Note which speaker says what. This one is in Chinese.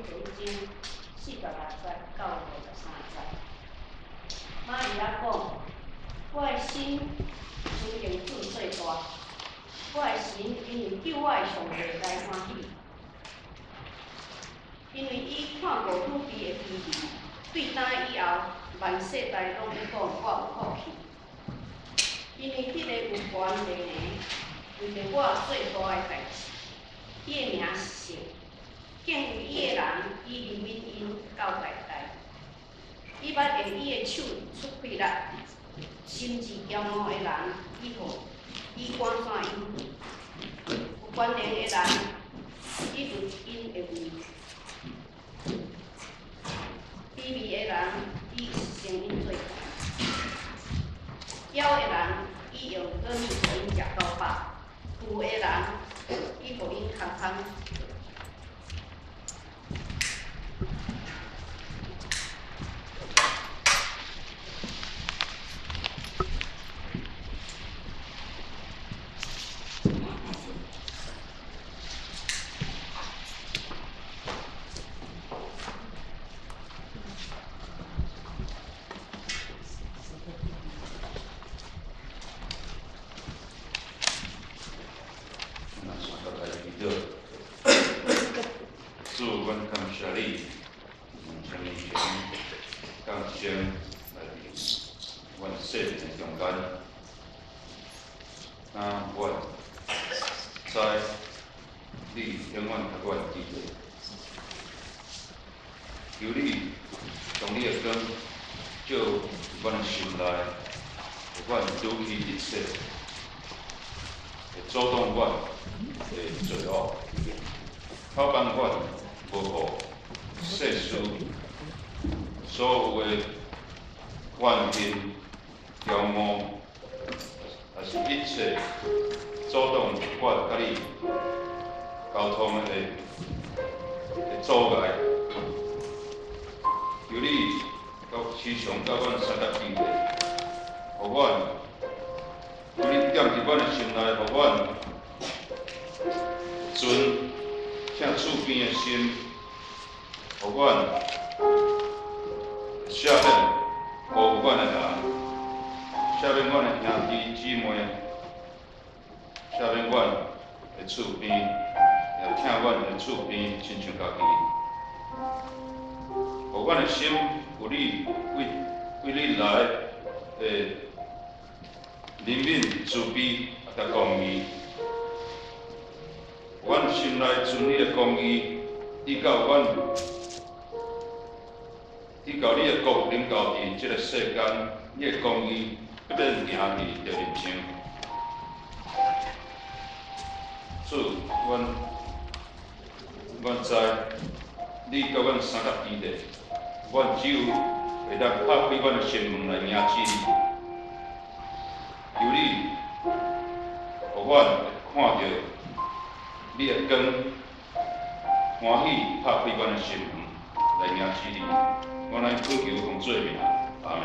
Speaker 1: 一钟460节到53节。马伊拉讲，我的心曾经做最大，我的神因为救我的上帝来欢喜，因为伊看过女婢的卑微，对呾以后，万世代拢要讲我有福气。因为迄个有权力的，为着我最大的代志，伊的名是圣，敬畏伊的人，伊怜悯因到代代。伊捌用伊的手出气力，心智骄傲的人，伊赶散因；有权力的人，伊论因的位；卑微的人，伊升因做大；枵的人，伊用果米互因食到饱；富的人，伊互因空空。
Speaker 2: 主，阮感谢你，从面前降生来临，阮生命的中间。阮知你永远甲阮伫咧，求你用你的光照阮的心内，互阮拄起一切，会阻挡阮的罪恶，跑放阮无互世事所有的怨恨、骄傲，也是一切阻挡我甲你沟通的阻碍。求你时常甲阮相搭记咧，互阮求你点伫阮的心内，互阮存请厝边的心，互阮赦免辜负阮的人，赦免阮的兄弟姊妹，赦免阮的厝边，也请阮的厝边亲像家己。互阮的心有你为你来的怜悯、慈悲，甲公义。阮心内存你的公义，你到你的国临到伫即个世间，你的公义必免行伫着人生。主，阮知你甲阮相合伫咧，阮只有会当拍开阮的心门来迎接你。求你，互阮看到你的光，欢喜拍开阮的心门来迎接你。我来恳求奉做名，阿门。